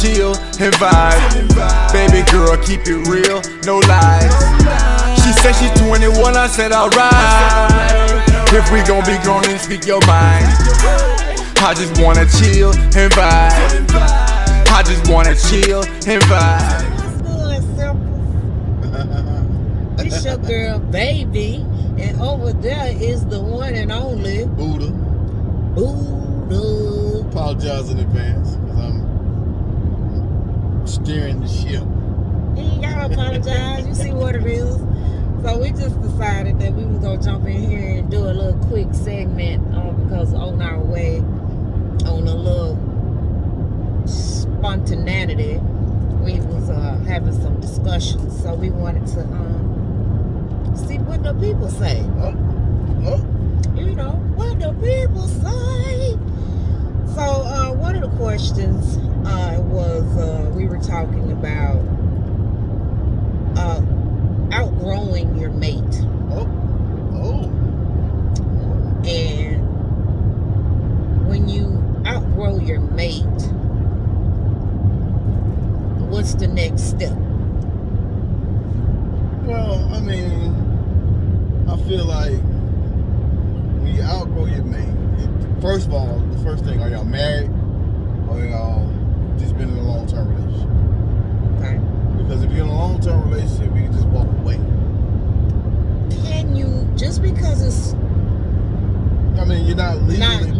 chill and vibe. Baby girl, keep it real, no lies. She said she's 21, I said alright. If we gon' be grown, then speak your mind. I just wanna chill and vibe. I just wanna chill and vibe. It's your girl, baby, and over there is the one and only Buddha. Apologize in advance because I'm steering the ship. You ain't gotta apologize. You see what it is. So we just decided that we was gonna jump in here and do a little quick segment because on our way on a little spontaneity, we was having some discussions. So we wanted to see what the people say. You know, what the people say. So one of the questions was we were talking about outgrowing your mate. And when you outgrow your mate, what's the next step? Well, I mean, I feel like when you outgrow your mate, first of all, the first thing, are y'all married or y'all just been in a long-term relationship? Okay. Because if you're in a long-term relationship, you can just walk away. Can you, just because it's I mean, you're not legally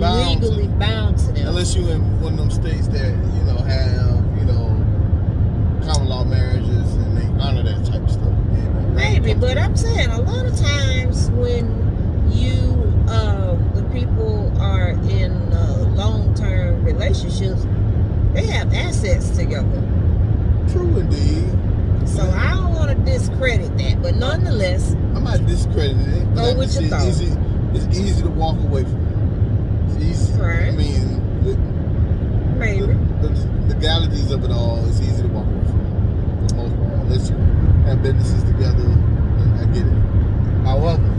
bound to them. Unless you're in one of them states that, you know, have, you know, common law marriages and they honor that type of stuff. Maybe, but I'm saying a lot of times when you, the people are in long-term relationships, they have assets together. True indeed. So I don't want to discredit that, but nonetheless, I'm not discrediting it. Go with your thoughts. It's easy to walk away from it. It's easy. Right. I mean, maybe. The legalities of it all, it's easy to walk away from it, for the most part. Unless you have businesses together, I get it. However,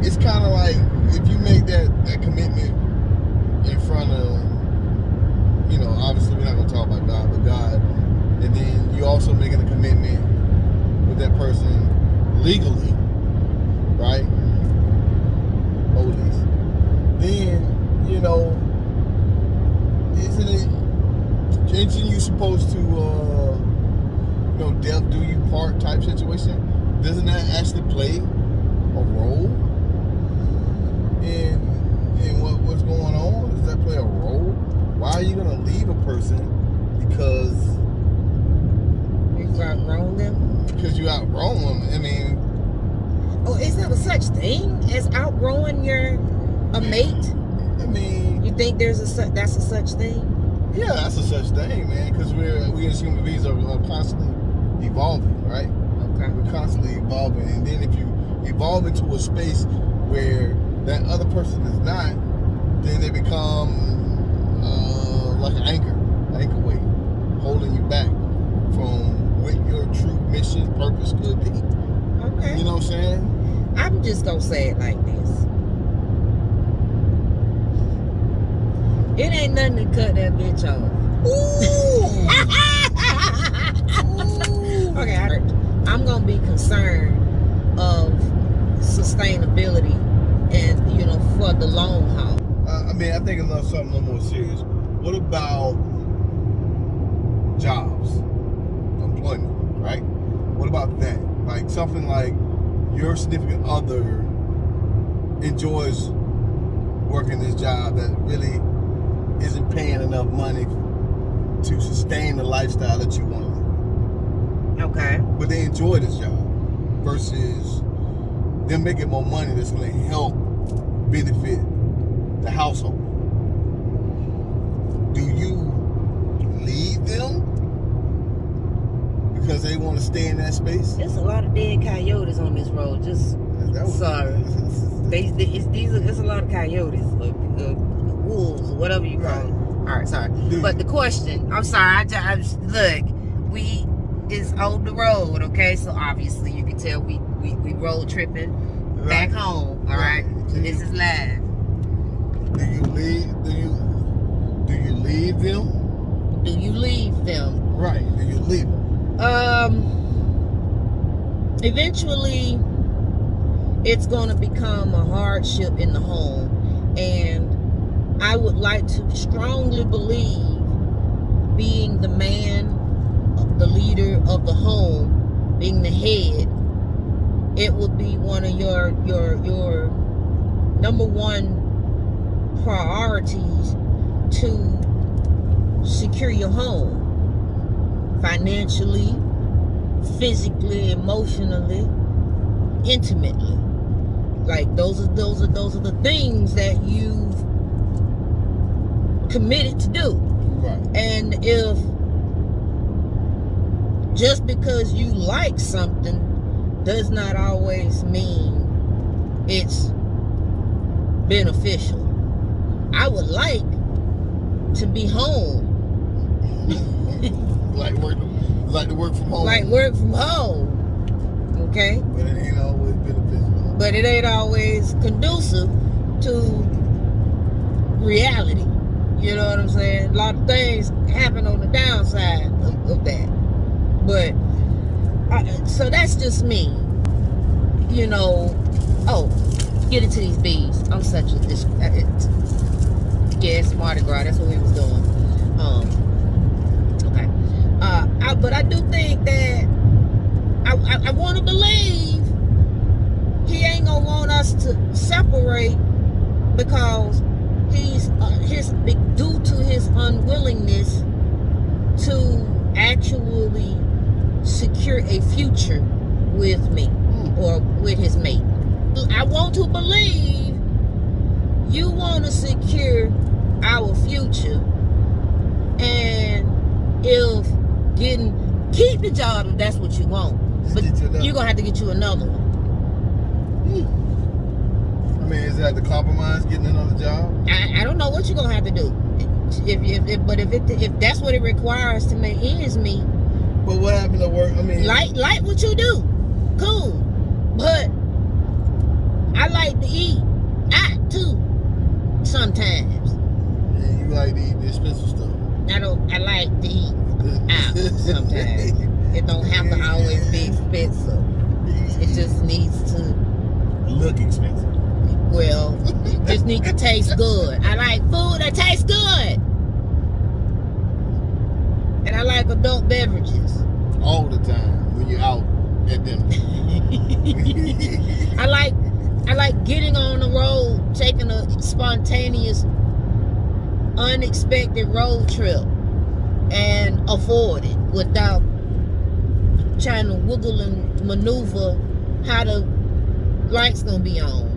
it's kind of like if you make that commitment in front of, you know, obviously we're not going to talk about God, but God, and then you also making a commitment with that person legally, right? Holies. Then, you know, ain't you supposed to, you know, death do you part type situation? Doesn't that actually play a role in what's going on? Does that play a role? Why are you gonna leave a person because you've outgrown them? Because you outgrown them. I mean, oh, is there a such thing as outgrowing a mate? I mean, you think that's a such thing? Yeah, that's a such thing, man. Because we as human beings are constantly evolving, right? Okay. We're constantly evolving, and then if you evolve into a space where that other person is not, then they become like an anchor weight, holding you back from what your true mission, purpose could be. Okay. You know what I'm saying? I'm just gonna say it like this. It ain't nothing to cut that bitch off. Okay, I'm gonna be concerned of sustainability and, you know, for the long haul. I mean, I think it's something a little more serious. What about jobs, employment, right? What about that? Like something like your significant other enjoys working this job that really isn't paying enough money to sustain the lifestyle that you want to live. Okay. But they enjoy this job versus them making more money that's going to help benefit the household. Do you leave them because they want to stay in that space? There's a lot of dead coyotes on this road. Just sorry. It's a lot of coyotes, wolves, or whatever you call it. All right, sorry. But the question, I'm sorry. I look, we is on the road, okay? So obviously you can tell we road tripping back home. All right. So this is live. Do Do you leave them? Do you leave them? Right. Do you leave them? Eventually, it's going to become a hardship in the home, and I would like to strongly believe, being the man, the leader of the home, being the head, it would be one of your number one priorities to secure your home financially, physically, emotionally, intimately. Like those are the things that you've committed to do. Right. And if just because you like something does not always mean it's beneficial. I would like to be home. like to work from home. Like work from home. Okay? But it ain't always beneficial. But it ain't always conducive to reality. You know what I'm saying? A lot of things happen on the downside of that. But, so that's just me. You know, oh, get into these bees. I'm such a, it's Mardi Gras. That's what we was doing. Okay. But I do think that I want to believe he ain't gonna want us to separate because he's due to his unwillingness to actually secure a future with me or with his mate. I want to believe you want to secure our future, and if keep the job if that's what you want, but you're gonna have to get you another one. I mean, is that the compromise, getting another job? I don't know what you're gonna have to do. If that's what it requires to make ends meet. But what happened to work? I mean, like what you do, cool. But I like to eat out too sometimes. Yeah, you like to eat the expensive stuff. I like to eat out sometimes. It don't have to always be expensive. It just needs to look expensive. Well, it just need to taste good. I like food that tastes good. And I like adult beverages. All the time when you're out at dinner. I like getting on the road, taking a spontaneous, unexpected road trip and afford it without trying to wiggle and maneuver how the lights gonna be on.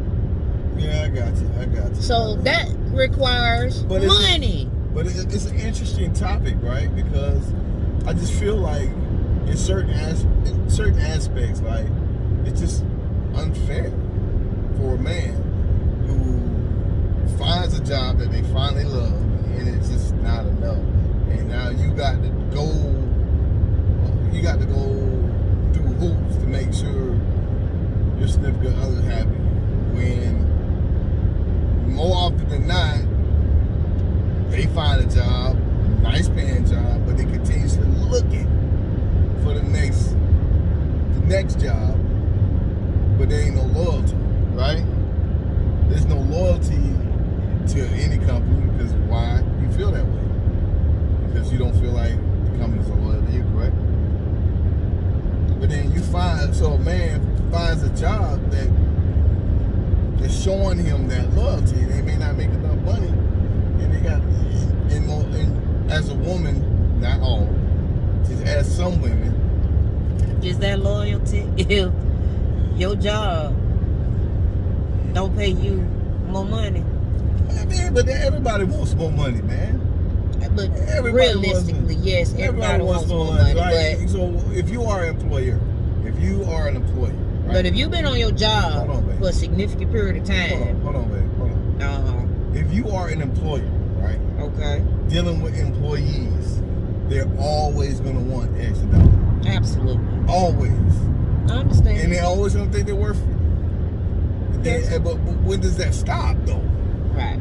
Yeah, I got you. So that requires money. But it's an interesting topic, right? Because I just feel like in certain aspects, like it's just unfair for a man who finds a job that they finally love, and it's just not enough. And now you got to go through hoops to make sure your significant other happy. When more often than not, they find a job, nice paying job, but they continuously looking for the next job, but there ain't no loyalty, right? There's no loyalty to any company because why? You feel that way. Because you don't feel like the companies are loyal to you, correct? But then a man finds a job that's showing him that loyalty. They may not make enough money, and they got, and as a woman, not all, just as some women. Is that loyalty if your job don't pay you more money? I mean, but everybody wants more money, man. But realistically, yes, everybody wants more money. Right? But so if you are an employer, right? But if you've been on your job for a significant period of time, hold on, babe. If you are an employer, right? Okay. Dealing with employees, they're always going to want extra dollars. Absolutely. Always. I understand. And they're always going to think they're worth it. But when does that stop, though? Right.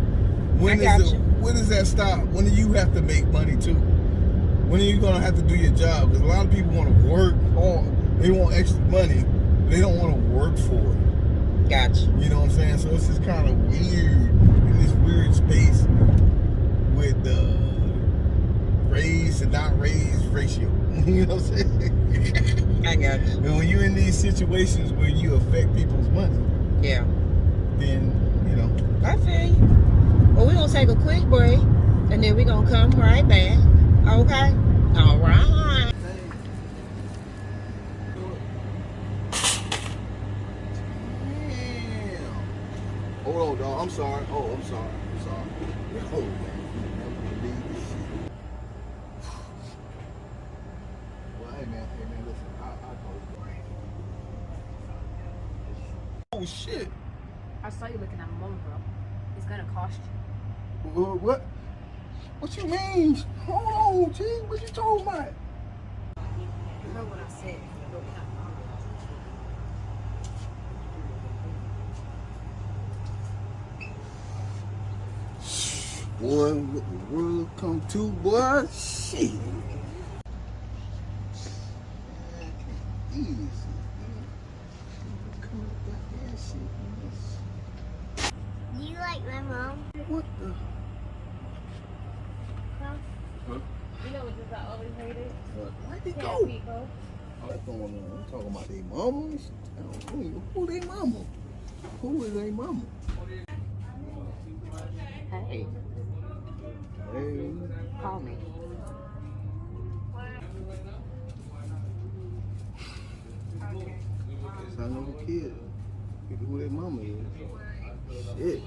When when does that stop? When do you have to make money too? When are you gonna have to do your job? Because a lot of people want to work hard. They want extra money. They don't want to work for it. Gotcha. You know what I'm saying? So it's just kind of weird in this weird space with the raised and not raised ratio. You know what I'm saying? I got you. And when you're in these situations where you affect people's money, Yeah. then, you know. I feel you. Well, we're going to take a quick break, and then we're going to come right back. Okay? All right. Damn. Hold on, dog. I'm sorry. Oh, I'm sorry. I'm sorry. Oh, man. You never believe this shit. Well, hey, man, listen. I'll call you. Oh, shit. I saw you looking at my mom, bro. It's gonna cost you. What? What you mean? Hold on, G. What you talking about? You heard what I said. You don't have Boy, what the world come to, boy? Shit. Easy. Do you like my mom? What the? Huh? Huh? You know what this I always hated? Where'd they Can't go? people. What's going on? I'm talking about their mamas. Who they mama? Who is their mama? Hey, Hey. call me. Son of a kid. Who their mama is. Shit.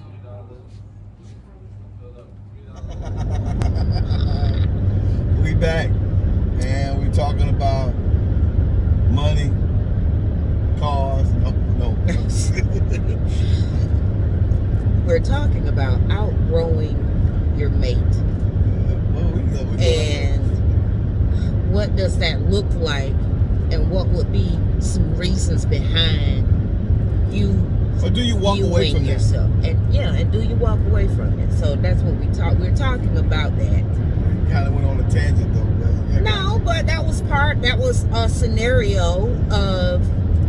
We back, and we talking about money, cars. No. We're talking about outgrowing your mate. And what does that look like? And what would be some reasons behind you Or do you walk away viewing from yourself? And do you walk away from it? So that's what we're talking about that. that? Kind of went on a tangent though. But No, but that was a scenario of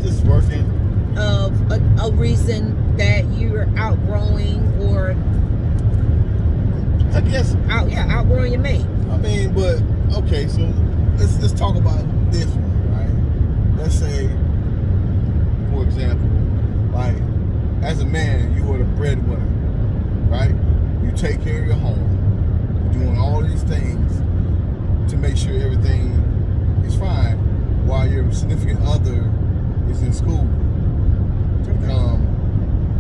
just working. A reason that you're outgrowing or I guess. outgrowing your mate. I mean, but okay. So let's talk about this one, right? Let's say, for example, like as a man, you are the breadwinner, right? You take care of your home. You're doing all these things to make sure everything is fine while your significant other is in school. To become,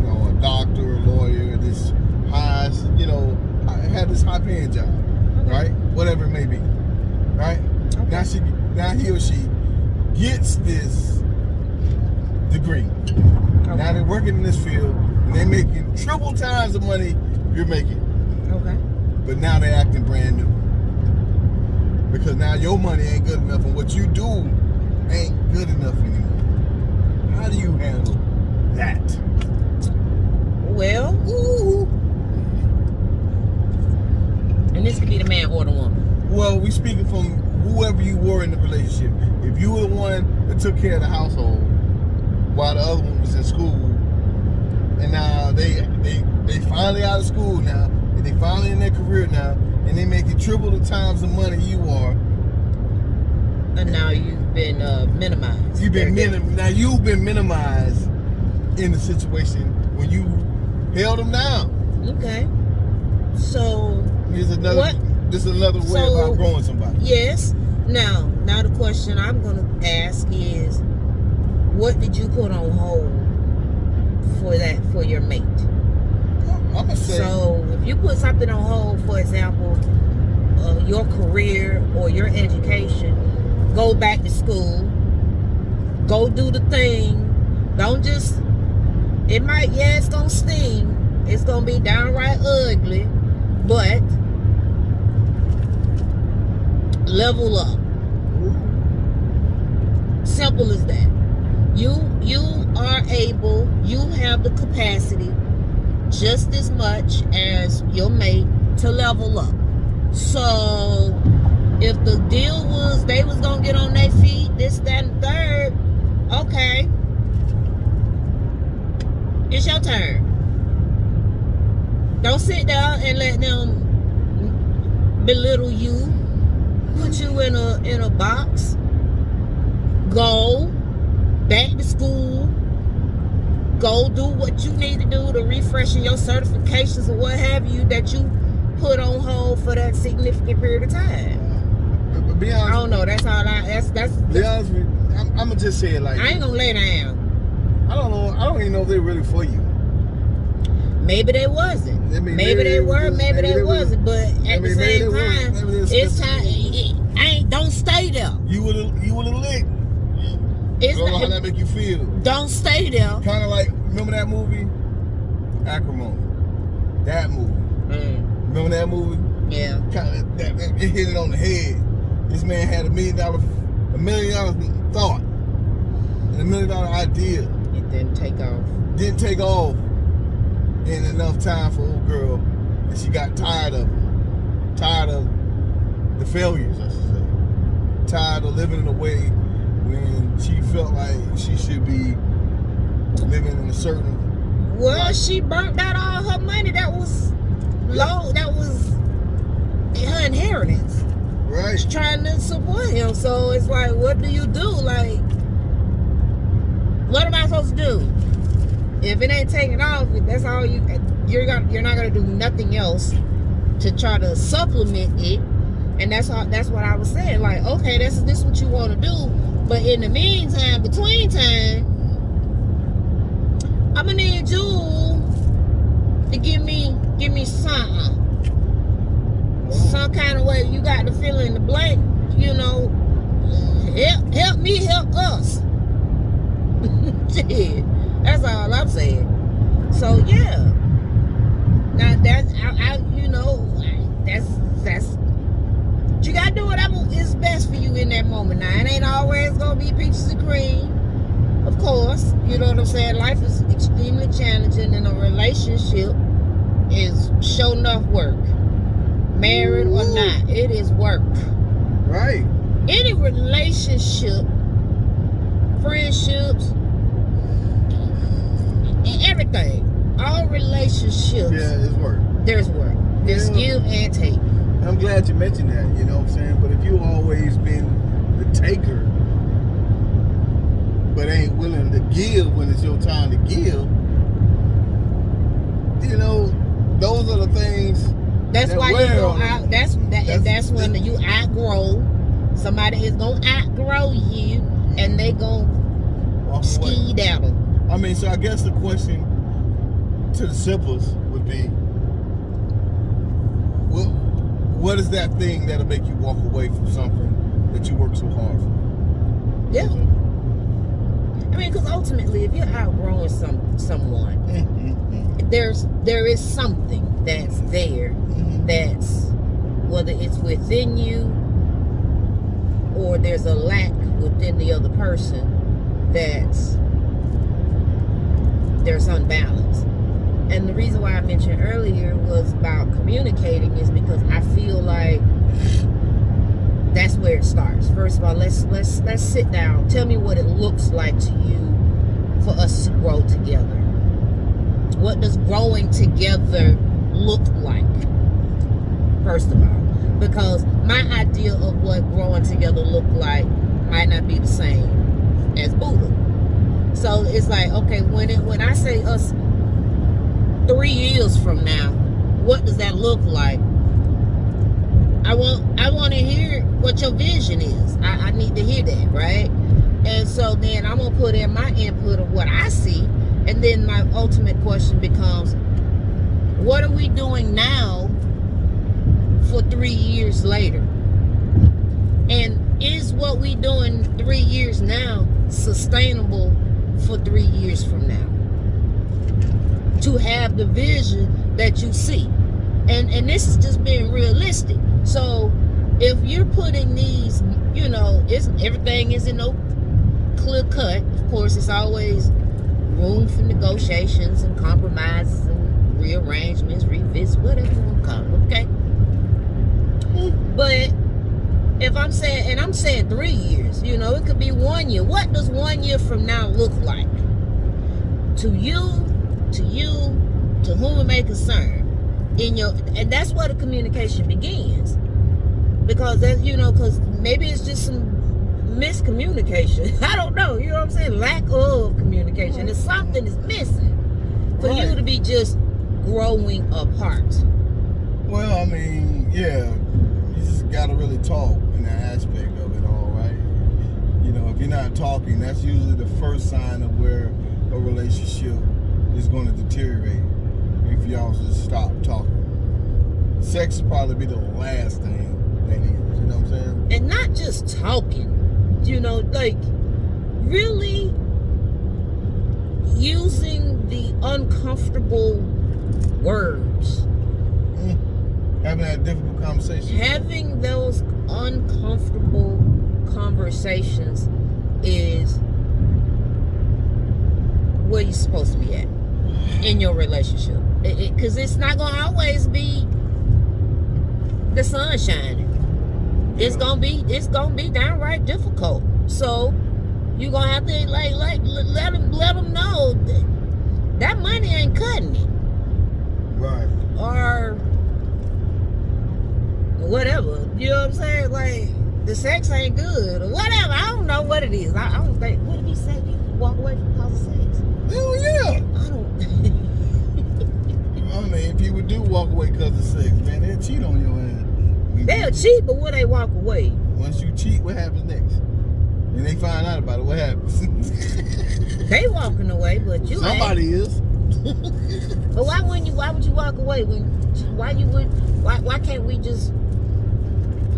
a doctor, a lawyer, this high, have this high paying job, right? Whatever it may be, right? Okay. Now he or she gets this degree. Okay. Now they're working in this field and they're making triple times the money you're making. Okay. But now they're acting brand new. Because now your money ain't good enough and what you do ain't good enough anymore. How do you handle that? Well, and this could be the man or the woman. Well, we speaking from whoever you were in the relationship. If you were the one that took care of the household while the other one was in school, and now they finally out of school now, and they finally in their career now, and they making triple the times the money you are. And now you've been minimized. You've been minimized in the situation when you held them down. Okay. So This is another way of So- outgrowing somebody. yes. Now the question I'm gonna ask is, what did you put on hold for your mate? I'm gonna say. So if you put something on hold, for example, your career or your education, go back to school, go do the thing. Don't just, it's gonna sting. It's gonna be downright ugly, but level up. Simple as that. You have the capacity just as much as your mate to level up. So if the deal was they was gonna get on their feet, this, that, and third, okay, it's your turn. Don't sit down and let them belittle you, put you in a box. Go back to school. Go do what you need to do to refreshing your certifications or what have you that you put on hold for that significant period of time. But be honest, I don't know. That's all be honest with you, I'm gonna just say it like I ain't gonna lay down. I don't know. I don't even know if they're really for you. Maybe they wasn't. I mean, maybe they were. Maybe they wasn't. But at the same time, it's time. Don't stay there. You would have licked. It's I don't know how not, that make you feel. don't stay there. Kind of like, remember that movie? Acrimony. That movie. Remember that movie? Yeah. Kind of, it hit it on the head. This man had $1 million thought and $1 million idea. It didn't take off. Didn't take off in enough time for old girl, and she got tired of him. Tired of the failures, I should say. Tired of living in a way when she felt like she should be living in a certain. Well, life. she burnt out all her money. That was low. That was her inheritance. Right. She's trying to support him. So it's like, what do you do? Like, what am I supposed to do? If it ain't taking off, if that's all you're not gonna do nothing else to try to supplement it. And that's what I was saying. Like, okay, this is what you want to do, but in the meantime, between time, I'm gonna need you to give me something, some kind of way. You got to fill in the blank, you know. Help me, help us. Shit, that's all I'm saying. So yeah, now that's that's. You gotta do whatever is best for you in that moment. Now, it ain't always gonna be peaches and cream, of course. You know what I'm saying? Life is extremely challenging, and a relationship is sure enough work. Married or not, it is work. Right. Any relationship, friendships, and everything, all relationships. Yeah, it's work. There's work. There's give and take. I'm glad you mentioned that, you know what I'm saying? But if you've always been the taker, but ain't willing to give when it's your time to give, you know, those are the things. That's why you go out. That's when you outgrow. Somebody is gonna outgrow you, and they gonna ski down. I mean, so I guess the question to the siblings would be, what is that thing that'll make you walk away from something that you work so hard for? Yeah. I mean, because ultimately, if you're outgrowing someone, there is something that's there, that's whether it's within you or there's a lack within the other person, there's unbalance. And the reason why I mentioned earlier was about communicating is because I feel like that's where it starts. First of all, let's sit down. Tell me what it looks like to you for us to grow together. What does growing together look like? First of all, because my idea of what growing together look like might not be the same as Buddha. So it's like, okay, when I say us 3 years from now, what does that look like? I want to hear what your vision is. I need to hear that, right? And so then I'm gonna put in my input of what I see, and then my ultimate question becomes, what are we doing now for 3 years later? And is what we doing 3 years now sustainable for 3 years from now? To have the vision that you see. And this is just being realistic. So if you're putting these, you know, everything isn't no clear cut. Of course, it's always room for negotiations and compromises and rearrangements, revisits, whatever you want to call it, okay? But if I'm saying, and I'm saying 3 years, you know, it could be 1 year. What does 1 year from now look like? To you, to whom it may concern. And that's where the communication begins. Because that, you know, because maybe it's just some miscommunication. I don't know, you know what I'm saying? Lack of communication. It's something is missing for you to be just growing apart. Well, I mean, yeah, you just gotta really talk in that aspect of it all, right? You know, if you're not talking, that's usually the first sign of where a relationship is going to deteriorate. If y'all just stop talking, sex will probably be the last thing they need. You know what I'm saying? And not just talking, you know, like really using the uncomfortable words. Having that difficult conversation. Having those uncomfortable conversations is where you're supposed to be at in your relationship. Because it's not going to always be the sun shining. It's gonna be downright difficult. So you're gonna have to like let them know that money ain't cutting it. Right. Or whatever. You know what I'm saying? Like the sex ain't good or whatever. I don't know what it is. I don't think, what did he say? You walk away because of sex? Hell yeah. I don't. I mean, people do walk away because of sex, man. They'll cheat on your ass. They'll cheat, but when they walk away. Once you cheat, what happens next? And they find out about it, what happens? They walking away, but you Somebody is. But why would you walk away why can't we just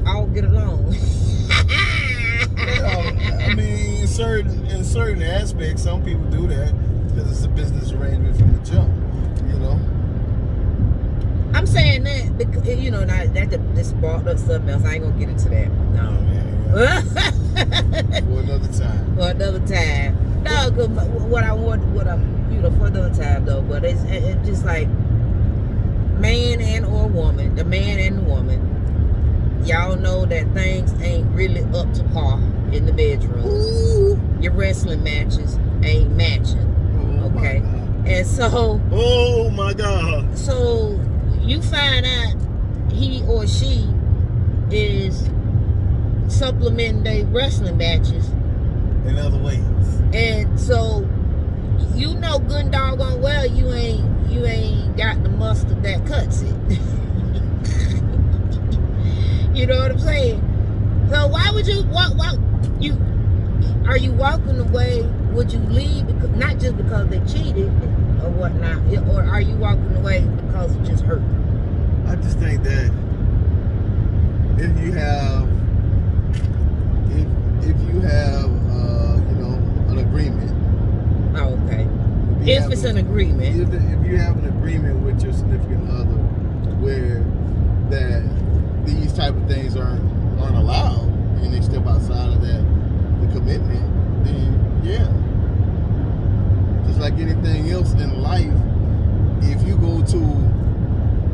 all get along? Well, I mean, in certain aspects, some people do that because it's a business arrangement from the jump, you know. I'm saying that because, you know, now that this brought up something else. I ain't gonna get into that. No, man. For another time. For another time. No, cause for another time though. But it's just like man and or woman, the man and the woman. Y'all know that things ain't really up to par in the bedroom. Ooh. Your wrestling matches ain't matching. Okay, and so. Oh my God. So. You find out he or she is supplementing their wrestling matches in other ways, and so you know good and doggone well you ain't got the mustard that cuts it. You know what I'm saying? So why would you are you walking away? Would you leave because, not just because they cheated or whatnot, or are you walking away because it just hurt? I just think that if you have you know, an agreement. Oh, okay. If it's an agreement. If you have an agreement with your significant other where that these type of things aren't allowed and they step outside of the commitment, then yeah. Just like anything else in life, if you go to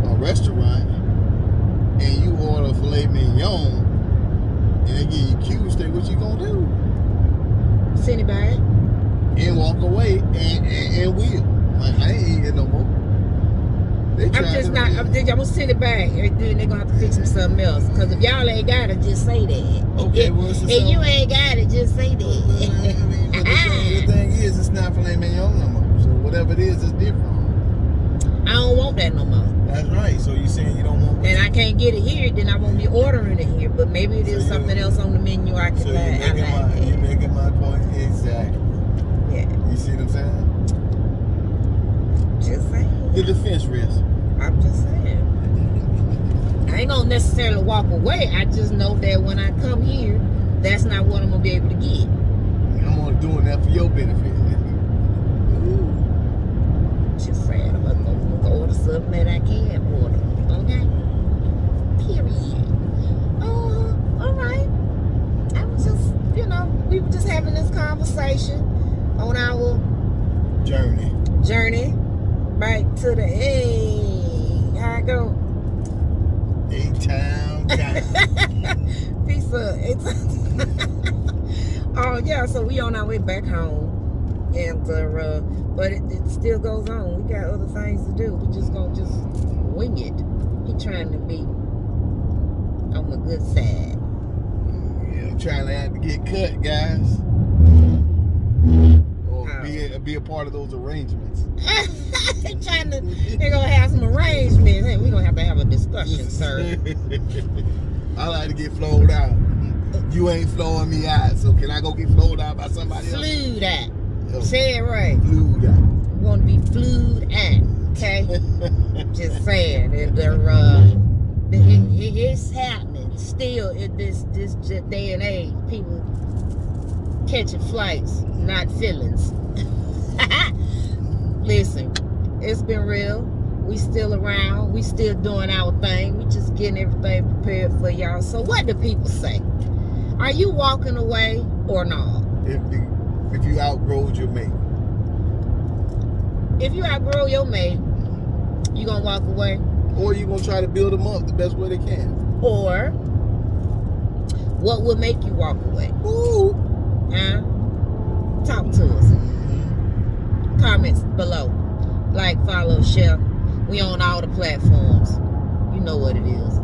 a restaurant and you order filet mignon and they give you cube steak, what you gonna do? Send it back and walk away and will. Like, I ain't eating no more. I'm gonna send it back and then they're gonna have to fix me something else. Because if y'all ain't got it, just say that. Okay, well, it's and you ain't got it, just say that. I mean, the thing is, it's not filet mignon no more. So whatever it is, it's different. I don't want that no more. That's right. So you're saying you don't want. And I can't get it here, then I won't be ordering it here. But maybe it is something else on the menu I can so you're making my point exactly. Yeah. You see what I'm saying? Just saying. The defense risk. I'm just saying. I ain't gonna necessarily walk away. I just know that when I come here, that's not what I'm gonna be able to get. I'm only doing that for your benefit. Ooh. Just saying, I'm gonna order something that I can order. Okay? Period. All right. I was just, you know, we were just having this conversation on our journey back to the A. How I go? A-Town. Piece of oh yeah, so we on our way back home, and but it still goes on. We got other things to do. We just gonna wing it. He trying to be on the good side. Yeah, I'm trying to have to get cut, guys. Or be a part of those arrangements. They're gonna have some arrangements. Hey, we're gonna have a discussion, sir. I like to get flowed out. You ain't flowing me out, so can I go get flowed out by somebody else? Flued out. Oh. Say it right. Flued out. You want to be flued out, okay? Just saying. It's happening still in this day and age. People catching flights, not feelings. Listen, it's been real. We still around. We still doing our thing. We just getting everything prepared for y'all. So what do people say? Are you walking away or not? If you outgrowed your mate. If you outgrow your mate, you gonna walk away? Or you gonna try to build them up the best way they can. Or what would make you walk away? Ooh. Huh? Talk to us. Comments below. Like, follow, share. We on all the platforms. You know what it is.